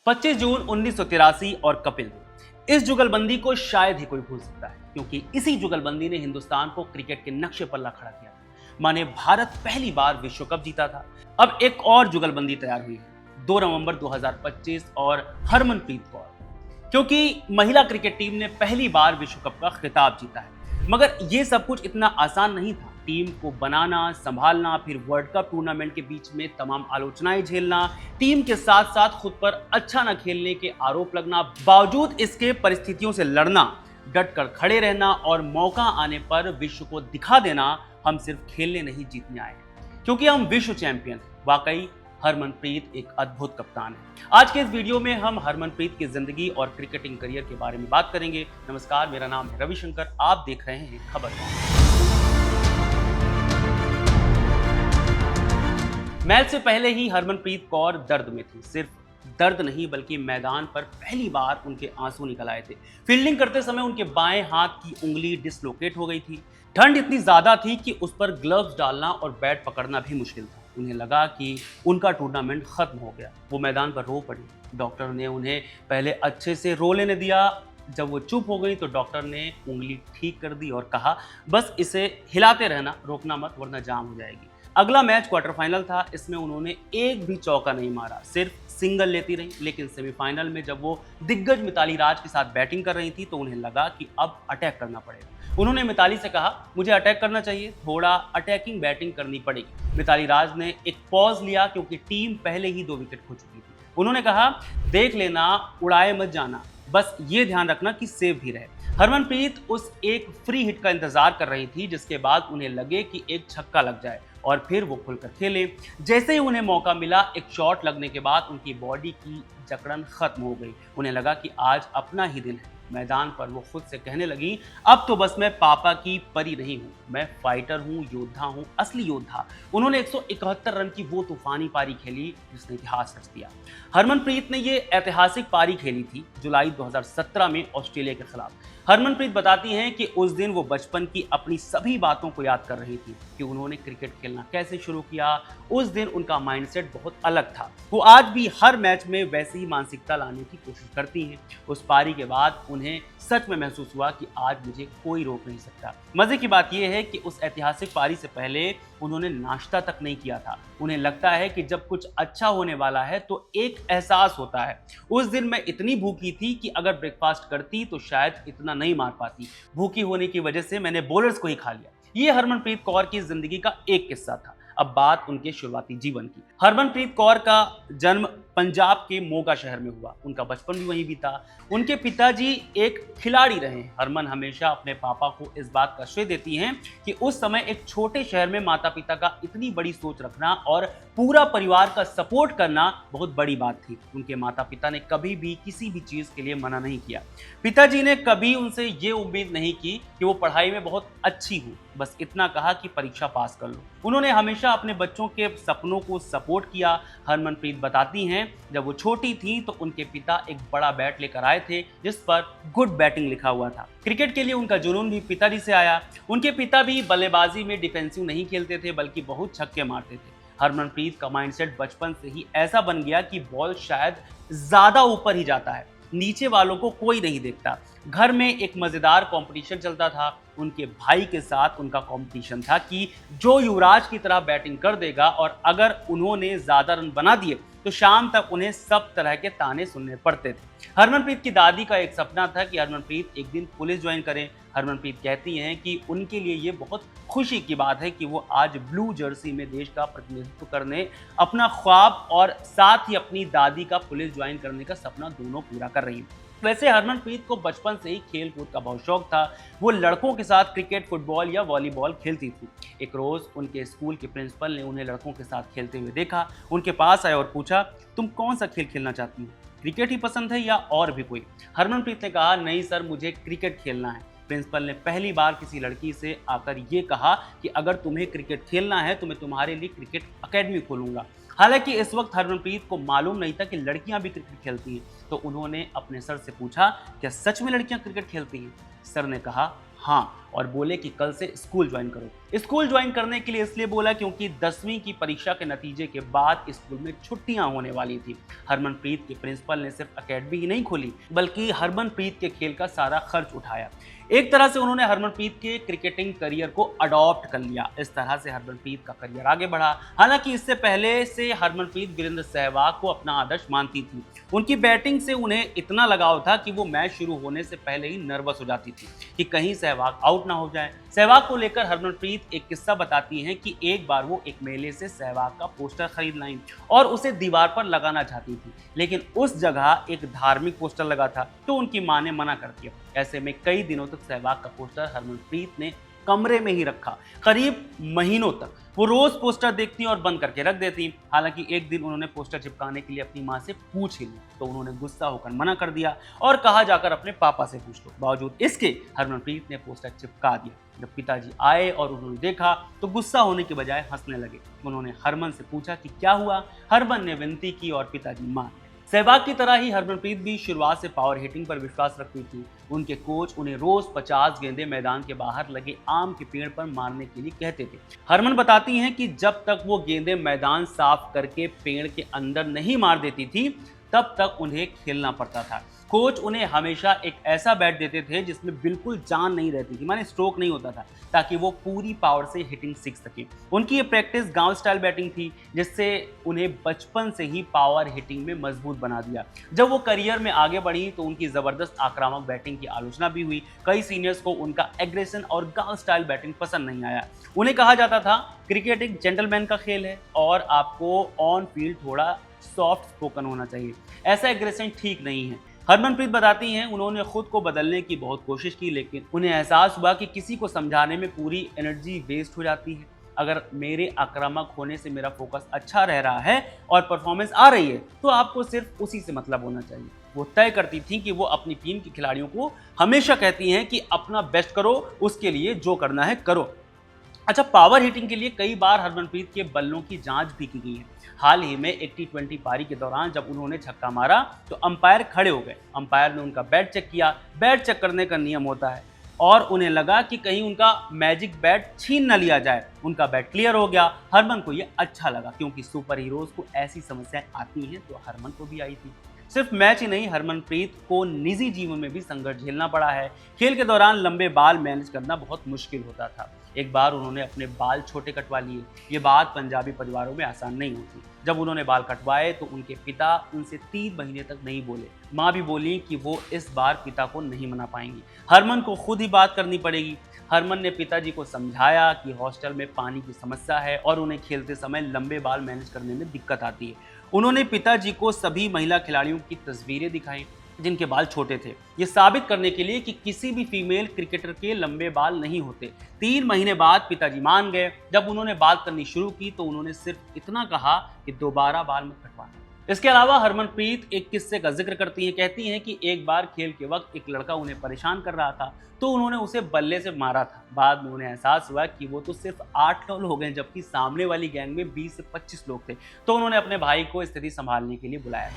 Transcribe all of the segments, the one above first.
25 जून 1983 और कपिल देव, इस जुगलबंदी को शायद ही कोई भूल सकता है, क्योंकि इसी जुगलबंदी ने हिंदुस्तान को क्रिकेट के नक्शे पर ला खड़ा किया था। माने भारत पहली बार विश्व कप जीता था। अब एक और जुगलबंदी तैयार हुई है, 2 नवंबर 2025 और हरमनप्रीत कौर, क्योंकि महिला क्रिकेट टीम ने पहली बार विश्व कप का खिताब जीता है। मगर ये सब कुछ इतना आसान नहीं था। टीम को बनाना, संभालना, फिर वर्ल्ड कप टूर्नामेंट के बीच में तमाम आलोचनाएं झेलना, टीम के साथ साथ खुद पर अच्छा न खेलने के आरोप लगना, बावजूद इसके परिस्थितियों से लड़ना, डट कर खड़े रहना और मौका आने पर विश्व को दिखा देना हम सिर्फ खेलने नहीं जीतने आए हैं, क्योंकि हम विश्व चैंपियन हैं। वाकई हरमनप्रीत एक अद्भुत कप्तान है। आज के इस वीडियो में हम हरमनप्रीत की जिंदगी और क्रिकेटिंग करियर के बारे में बात करेंगे। नमस्कार, मेरा नाम है रविशंकर, आप देख रहे हैं खबर। मैच से पहले ही हरमनप्रीत कौर दर्द में थी। सिर्फ दर्द नहीं, बल्कि मैदान पर पहली बार उनके आंसू निकल आए थे। फील्डिंग करते समय उनके बाएं हाथ की उंगली डिसलोकेट हो गई थी। ठंड इतनी ज्यादा थी कि उस पर ग्लव्स डालना और बैट पकड़ना भी मुश्किल था। उन्हें लगा कि उनका टूर्नामेंट खत्म हो गया। वो मैदान पर रो पड़ी। डॉक्टर ने उन्हें पहले अच्छे से रो लेने दिया। जब वो चुप हो गई तो डॉक्टर ने उंगली ठीक कर दी और कहा, बस इसे हिलाते रहना, रोकना मत, वरना जाम हो जाएगी। अगला मैच क्वार्टर फाइनल था। इसमें उन्होंने एक भी चौका नहीं मारा, सिर्फ सिंगल लेती रही। लेकिन सेमीफाइनल में जब वो दिग्गज मिताली राज के साथ बैटिंग कर रही थी तो उन्हें लगा कि अब अटैक करना पड़ेगा। उन्होंने मिताली से कहा, मुझे अटैक करना चाहिए, थोड़ा अटैकिंग बैटिंग करनी पड़ेगी। मिताली राज ने एक पॉज लिया, क्योंकि टीम पहले ही 2 विकेट खो चुकी थी। उन्होंने कहा, देख लेना, उड़ाए मत जाना, बस ये ध्यान रखना कि सेफ भी रहे। हरमनप्रीत उस एक फ्री हिट का इंतजार कर रही थी, जिसके बाद उन्हें लगे कि एक छक्का लग जाए और फिर वो खुलकर खेले। जैसे ही उन्हें मौका मिला, एक शॉट लगने के बाद उनकी बॉडी की जकड़न खत्म हो गई। उन्हें लगा कि आज अपना ही दिन है। मैदान पर वो खुद से कहने लगी, अब तो बस मैं पापा की परी नहीं हूँ, मैं फाइटर हूँ, योद्धा हूँ, असली योद्धा। उन्होंने 171 रन की वो तूफानी पारी खेली जिसने इतिहास रच दिया। हरमनप्रीत ने ये ऐतिहासिक पारी खेली थी जुलाई 2017 में ऑस्ट्रेलिया के खिलाफ। हरमनप्रीत बताती हैं कि उस दिन वो बचपन की अपनी सभी बातों को याद कर रही थी कि उन्होंने क्रिकेट खेलना कैसे शुरू किया। उस दिन उनका माइंडसेट बहुत अलग था। वो आज भी हर मैच में वैसी ही मानसिकता लाने की कोशिश करती हैं। उस पारी के बाद उन्हें सच में महसूस हुआ कि आज मुझे कोई रोक नहीं सकता। मजे की बात यह है कि उस ऐतिहासिक पारी से पहले उन्होंने नाश्ता तक नहीं किया था। उन्हें लगता है कि जब कुछ अच्छा होने वाला है तो एक एहसास होता है। उस दिन मैं इतनी भूखी थी कि अगर ब्रेकफास्ट करती तो शायद इतना नहीं मार पाती। भूखी होने की वजह से मैंने बॉलर्स को ही खा लिया। ये हरमनप्रीत कौर की जिंदगी का एक किस्सा था। अब बात उनके शुरुआती जीवन की। हरमनप्रीत कौर का जन्म पंजाब के मोगा शहर में हुआ। उनका बचपन भी वहीं बीता। उनके पिताजी एक खिलाड़ी रहे। हरमन हमेशा अपने पापा को इस बात का श्रेय देती हैं कि उस समय एक छोटे शहर में माता पिता का इतनी बड़ी सोच रखना और पूरा परिवार का सपोर्ट करना बहुत बड़ी बात थी। उनके माता पिता ने कभी भी किसी भी चीज के लिए मना नहीं किया। पिताजी ने कभी उनसे ये उम्मीद नहीं की कि वो पढ़ाई में बहुत अच्छी हो, बस इतना कहा कि परीक्षा पास कर लो। उन्होंने हमेशा अपने बच्चों के सपनों को सपोर्ट किया। हरमनप्रीत बताती हैं, जब वो छोटी थी तो उनके पिता एक बड़ा बैट लेकर आए थे जिस पर गुड बैटिंग लिखा हुआ था। क्रिकेट के लिए उनका जुनून भी पिताजी से आया। उनके पिता भी बल्लेबाजी में डिफेंसिव नहीं खेलते थे, बल्कि बहुत छक्के मारते थे। हरमनप्रीत का माइंडसेट बचपन से ही ऐसा बन गया कि बॉल शायद ज्यादा ऊपर ही जाता है, नीचे वालों को कोई नहीं देखता। घर में एक मजेदार कंपटीशन चलता था। उनके भाई के साथ उनका कंपटीशन था कि जो युवराज की तरह बैटिंग कर देगा, और अगर उन्होंने ज्यादा रन बना दिए तो शाम तक उन्हें सब तरह के ताने सुनने पड़ते थे। हरमनप्रीत की दादी का एक सपना था कि हरमनप्रीत एक दिन पुलिस ज्वाइन करें। हरमनप्रीत कहती हैं कि उनके लिए ये बहुत खुशी की बात है कि वो आज ब्लू जर्सी में देश का प्रतिनिधित्व करने अपना ख्वाब और साथ ही अपनी दादी का पुलिस ज्वाइन करने का सपना दोनों पूरा कर रही हैं। वैसे हरमनप्रीत को बचपन से ही खेल कूद का बहुत शौक था। वो लड़कों के साथ क्रिकेट, फुटबॉल या वॉलीबॉल खेलती थी। एक रोज उनके स्कूल के प्रिंसिपल ने उन्हें लड़कों के साथ खेलते हुए देखा। उनके पास आए और पूछा, तुम कौन सा खेल खेलना चाहती हो, क्रिकेट ही पसंद है या और भी कोई? हरमनप्रीत ने कहा, नहीं सर, मुझे क्रिकेट खेलना है। प्रिंसिपल ने पहली बार किसी लड़की से आकर ये कहा कि अगर तुम्हें क्रिकेट खेलना है तो मैं तुम्हारे लिए क्रिकेट अकेडमी खोलूंगा। हालांकि इस वक्त हरमनप्रीत को मालूम नहीं था कि लड़कियां भी क्रिकेट खेलती हैं। तो उन्होंने अपने सर से पूछा, क्या सच में लड़कियां क्रिकेट खेलती हैं? सर ने कहा, हाँ, और बोले कि कल से स्कूल ज्वाइन करो। स्कूल ज्वाइन करने के लिए इसलिए बोला क्योंकि 10वीं की परीक्षा के नतीजे के बाद स्कूल में छुट्टियां होने वाली थी। हरमनप्रीत के प्रिंसिपल ने सिर्फ एकेडमी ही नहीं खोली बल्कि हरमनप्रीत के खेल का सारा खर्च उठाया। एक तरह से उन्होंने हरमनप्रीत के क्रिकेटिंग करियर को अडॉप्ट कर लिया। इस तरह से हरमनप्रीत का करियर आगे बढ़ा। हालांकि इससे पहले से हरमनप्रीत वीरेंद्र सहवाग को अपना आदर्श मानती थी। उनकी बैटिंग से उन्हें इतना लगाव था कि वो मैच शुरू होने से पहले ही नर्वस हो जाती थी कि कहीं सहवाग आउट ना हो जाए। सहवाग को लेकर हरमनप्रीत एक किस्सा बताती हैं कि एक बार वो एक मेले से सहवाग का पोस्टर खरीद लाई और उसे दीवार पर लगाना चाहती थी, लेकिन उस जगह एक धार्मिक पोस्टर लगा था तो उनकी मां ने मना कर दिया। ऐसे में कई दिनों तक सहवाग का पोस्टर हरमनप्रीत ने कमरे में ही रखा। करीब महीनों तक वो रोज पोस्टर देखती और बंद करके रख देती। हालांकि एक दिन उन्होंने पोस्टर चिपकाने के लिए अपनी मां से पूछ ही लिया तो उन्होंने गुस्सा होकर मना कर दिया और कहा जाकर अपने पापा से पूछ लो। बावजूद इसके हरमनप्रीत ने पोस्टर चिपका दिया। जब पिताजी आए और उन्होंने देखा तो गुस्सा होने के बजाय हंसने लगे। उन्होंने हरमन से पूछा कि क्या हुआ। हरमन ने विनती की और पिताजी मान गए। सहवाग की तरह ही हरमनप्रीत भी शुरुआत से पावर हिटिंग पर विश्वास रखती थी। उनके कोच उन्हें रोज 50 गेंदें मैदान के बाहर लगे आम के पेड़ पर मारने के लिए कहते थे। हरमन बताती हैं कि जब तक वो गेंदें मैदान साफ करके पेड़ के अंदर नहीं मार देती थी तब तक उन्हें खेलना पड़ता था। कोच उन्हें हमेशा एक ऐसा बैट देते थे जिसमें बिल्कुल जान नहीं रहती थी, माने स्ट्रोक नहीं होता था, ताकि वो पूरी पावर से हिटिंग सीख सके। उनकी ये प्रैक्टिस गांव स्टाइल बैटिंग थी जिससे उन्हें बचपन से ही पावर हिटिंग में मजबूत बना दिया। जब वो करियर में आगे बढ़ी तो उनकी जबरदस्त आक्रामक बैटिंग की आलोचना भी हुई। कई सीनियर्स को उनका एग्रेशन और गांव स्टाइल बैटिंग पसंद नहीं आया। उन्हें कहा जाता था क्रिकेट एक जेंटलमैन का खेल है और आपको ऑन फील्ड थोड़ा सॉफ्ट स्पोकन होना चाहिए, ऐसा एग्रेशन ठीक नहीं है। हरमनप्रीत बताती हैं उन्होंने खुद को बदलने की बहुत कोशिश की, लेकिन उन्हें एहसास हुआ कि किसी को समझाने में पूरी एनर्जी वेस्ट हो जाती है। अगर मेरे आक्रामक होने से मेरा फोकस अच्छा रह रहा है और परफॉर्मेंस आ रही है तो आपको सिर्फ उसी से मतलब होना चाहिए। वो तय करती थी कि वो अपनी टीम के खिलाड़ियों को हमेशा कहती हैं कि अपना बेस्ट करो, उसके लिए जो करना है करो। अच्छा, पावर हिटिंग के लिए कई बार हरमनप्रीत के बल्लों की जांच भी की गई है। हाल ही में एक T20 पारी के दौरान जब उन्होंने छक्का मारा तो अंपायर खड़े हो गए। अंपायर ने उनका बैट चेक किया। बैट चेक करने का नियम होता है और उन्हें लगा कि कहीं उनका मैजिक बैट छीन न लिया जाए। उनका बैट क्लियर हो गया। हरमन को ये अच्छा लगा क्योंकि सुपर हीरोज को ऐसी समस्याएं आती हैं, तो हरमन को भी आई थी। सिर्फ मैच ही नहीं, हरमनप्रीत को निजी जीवन में भी संघर्ष झेलना पड़ा है। खेल के दौरान लंबे बाल मैनेज करना बहुत मुश्किल होता था। एक बार उन्होंने अपने बाल छोटे कटवा लिए। ये बात पंजाबी परिवारों में आसान नहीं होती। जब उन्होंने बाल कटवाए तो उनके पिता उनसे 3 महीने तक नहीं बोले। माँ भी बोली कि वो इस बार पिता को नहीं मना पाएंगी, हरमन को खुद ही बात करनी पड़ेगी। हरमन ने पिताजी को समझाया कि हॉस्टल में पानी की समस्या है और उन्हें खेलते समय लंबे बाल मैनेज करने में दिक्कत आती है। उन्होंने पिताजी को सभी महिला खिलाड़ियों की तस्वीरें दिखाई जिनके बाल छोटे थे, ये साबित करने के लिए कि किसी भी फीमेल क्रिकेटर के लंबे बाल नहीं होते। 3 महीने बाद पिताजी मान गए। जब उन्होंने बात करनी शुरू की तो उन्होंने सिर्फ इतना कहा कि दोबारा बाल मत कटवाना। इसके अलावा हरमनप्रीत एक किस्से का जिक्र करती हैं। कहती हैं कि एक बार खेल के वक्त एक लड़का उन्हें परेशान कर रहा था तो उन्होंने उसे बल्ले से मारा था। बाद में उन्हें एहसास हुआ कि वो तो सिर्फ 8 लोग हैं जबकि सामने वाली गैंग में 20 से 25 लोग थे, तो उन्होंने अपने भाई को स्थिति संभालने के लिए बुलाया।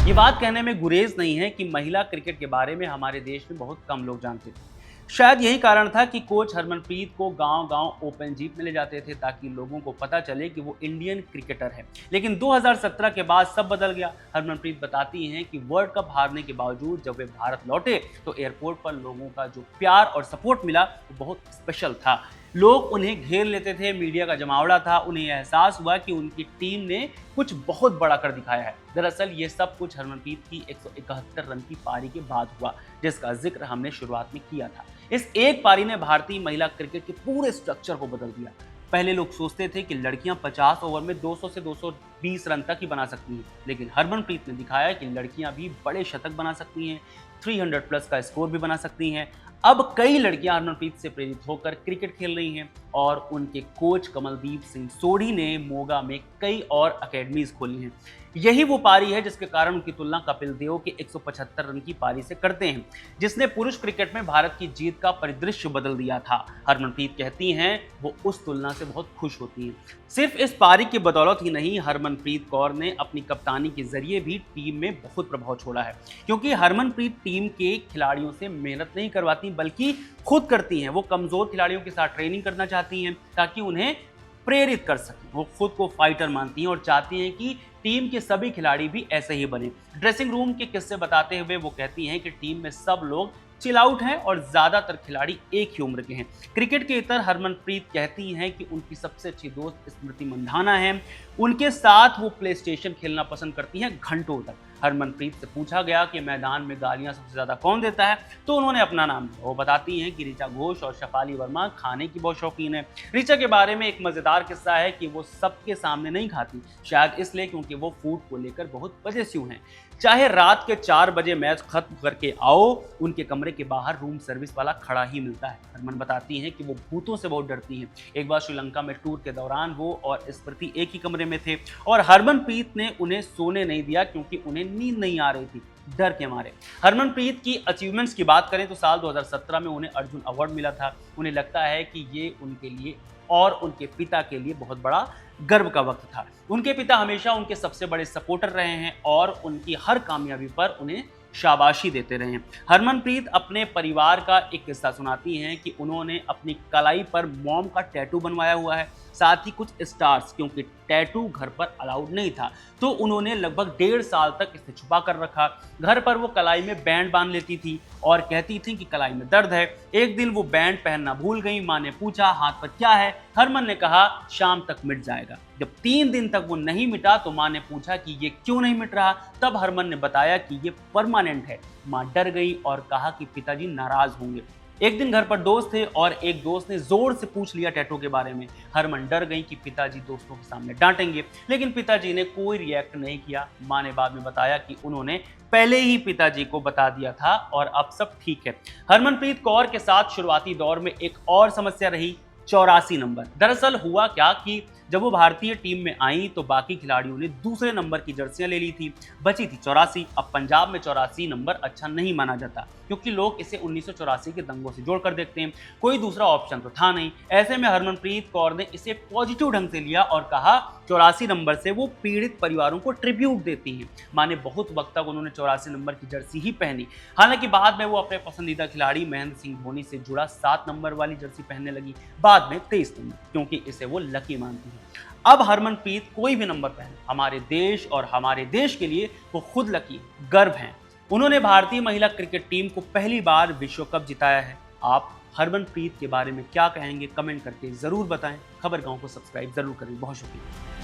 ये बात कहने में गुरेज नहीं है कि महिला क्रिकेट के बारे में हमारे देश में बहुत कम लोग जानते थे। शायद यही कारण था कि कोच हरमनप्रीत को गांव-गांव ओपन जीप में ले जाते थे ताकि लोगों को पता चले कि वो इंडियन क्रिकेटर है। लेकिन 2017 के बाद सब बदल गया। हरमनप्रीत बताती हैं कि वर्ल्ड कप हारने के बावजूद जब वे भारत लौटे तो एयरपोर्ट पर लोगों का जो प्यार और सपोर्ट मिला वो बहुत स्पेशल था। लोग उन्हें घेर लेते थे, मीडिया का जमावड़ा था। उन्हें एहसास हुआ कि उनकी टीम ने कुछ बहुत बड़ा कर दिखाया है। दरअसल ये सब कुछ हरमनप्रीत की 171 रन की पारी के बाद हुआ, जिसका जिक्र हमने शुरुआत में किया था। इस एक पारी ने भारतीय महिला क्रिकेट के पूरे स्ट्रक्चर को बदल दिया। पहले लोग सोचते थे कि लड़कियां 50 ओवर में 200 से 220 रन तक ही बना सकती हैं, लेकिन हरमनप्रीत ने दिखाया कि लड़कियां भी बड़े शतक बना सकती हैं, 300 प्लस का स्कोर भी बना सकती हैं। अब कई लड़कियां हरमनप्रीत से प्रेरित होकर क्रिकेट खेल रही हैं। और उनके कोच कमलदीप सिंह सोढ़ी ने मोगा में कई और अकेडमीज खोली हैं। यही वो पारी है जिसके कारण उनकी तुलना कपिल देव के 175 रन की पारी से करते हैं, जिसने पुरुष क्रिकेट में भारत की जीत का परिदृश्य बदल दिया था। हरमनप्रीत कहती हैं वो उस तुलना से बहुत खुश होती हैं। सिर्फ इस पारी की बदौलत ही नहीं, हरमनप्रीत कौर ने अपनी कप्तानी के जरिए भी टीम में बहुत प्रभाव छोड़ा है, क्योंकि हरमनप्रीत टीम के खिलाड़ियों से मेहनत नहीं करवाती बल्कि खुद करती हैं। वो कमजोर खिलाड़ियों के साथ ट्रेनिंग करना चाहती हैं ताकि उन्हें प्रेरित कर सकें। वो खुद को फाइटर मानती हैं और चाहती हैं कि टीम के सभी खिलाड़ी भी ऐसे ही बने। ड्रेसिंग रूम के किस्से बताते हुए वो कहती हैं कि टीम में सब लोग चिल आउट हैं और ज्यादातर खिलाड़ी एक ही उम्र के हैं। क्रिकेट के इतर हरमनप्रीत कहती हैं कि उनकी सबसे अच्छी दोस्त स्मृति मंधाना है। उनके साथ वो प्ले स्टेशन खेलना पसंद करती हैं घंटों तक। हरमनप्रीत से पूछा गया कि मैदान में गालियां सबसे ज्यादा कौन देता है, तो उन्होंने अपना नाम दिया। वो बताती हैं कि ऋचा घोष और शफाली वर्मा खाने की बहुत शौकीन है। ऋचा के बारे में एक मजेदार किस्सा है कि वो सबके सामने नहीं खाती, शायद इसलिए क्योंकि वो फूड को लेकर बहुत पजेसिव हैं। चाहे रात के 4 बजे मैच खत्म करके आओ, उनके कमरे के बाहर रूम सर्विस वाला खड़ा ही मिलता है। हरमन बताती हैं कि वो भूतों से बहुत डरती हैं। एक बार श्रीलंका में टूर के दौरान वो और स्मृति एक ही कमरे में थे और हरमनप्रीत ने उन्हें सोने नहीं दिया क्योंकि उन्हें नींद नहीं आ रही थी डर के मारे। हरमनप्रीत की अचीवमेंट्स की बात करें तो साल 2017 में उन्हें अर्जुन अवार्ड मिला था। उन्हें लगता है कि ये उनके लिए और उनके पिता के लिए बहुत बड़ा गर्व का वक्त था। उनके पिता हमेशा उनके सबसे बड़े सपोर्टर रहे हैं और उनकी हर कामयाबी पर उन्हें शाबाशी देते रहे हैं। हरमनप्रीत अपने परिवार का एक किस्सा सुनाती हैं कि उन्होंने अपनी कलाई पर मॉम का टैटू बनवाया हुआ है, साथ ही कुछ स्टार्स, क्योंकि टैटू घर पर अलाउड नहीं था तो उन्होंने लगभग 1.5 साल तक इसे छुपा कर रखा। घर पर वो कलाई में बैंड बांध लेती थी और कहती थी कि कलाई में दर्द है। एक दिन वो बैंड पहनना भूल गई। माँ ने पूछा हाथ पर क्या है, हरमन ने कहा शाम तक मिट जाएगा। जब 3 दिन तक वो नहीं मिटा तो माँ ने पूछा कि ये क्यों नहीं मिट रहा, तब हरमन ने बताया कि ये परमानेंट है। माँ डर गई और कहा कि पिताजी नाराज होंगे। एक दिन घर पर दोस्त थे और एक दोस्त ने जोर से पूछ लिया टैटू के बारे में। हरमन डर गई कि पिताजी दोस्तों के सामने डांटेंगे, लेकिन पिताजी ने कोई रिएक्ट नहीं किया। माँ ने बाद में बताया कि उन्होंने पहले ही पिताजी को बता दिया था और अब सब ठीक है। हरमनप्रीत कौर के साथ शुरुआती दौर में एक और समस्या रही, 84 नंबर। दरअसल हुआ क्या कि जब वो भारतीय टीम में आई तो बाकी खिलाड़ियों ने दूसरे नंबर की जर्सियां ले ली थी, बची थी 84। अब पंजाब में 84 नंबर अच्छा नहीं माना जाता क्योंकि लोग इसे 1984 के दंगों से जोड़कर देखते हैं। कोई दूसरा ऑप्शन तो था नहीं। ऐसे में हरमनप्रीत कौर ने इसे पॉजिटिव ढंग से लिया और कहा 84 नंबर से वो पीड़ित परिवारों को ट्रिब्यूट देती हैं। माँ ने बहुत वक्त तक उन्होंने 84 नंबर की जर्सी ही पहनी। हालांकि बाद में वो अपने पसंदीदा खिलाड़ी महेंद्र सिंह धोनी से जुड़ा 7 नंबर वाली जर्सी पहनने लगी, बाद में 23 नंबर, क्योंकि इसे वो लकी मानती है। अब हरमनप्रीत कोई भी नंबर पहने, हमारे देश और हमारे देश के लिए वो खुद लकी गर्व हैं। उन्होंने भारतीय महिला क्रिकेट टीम को पहली बार विश्व कप जिताया है। आप हरमनप्रीत के बारे में क्या कहेंगे, कमेंट करके जरूर बताएं। खबर गांव को सब्सक्राइब जरूर करें। बहुत शुक्रिया।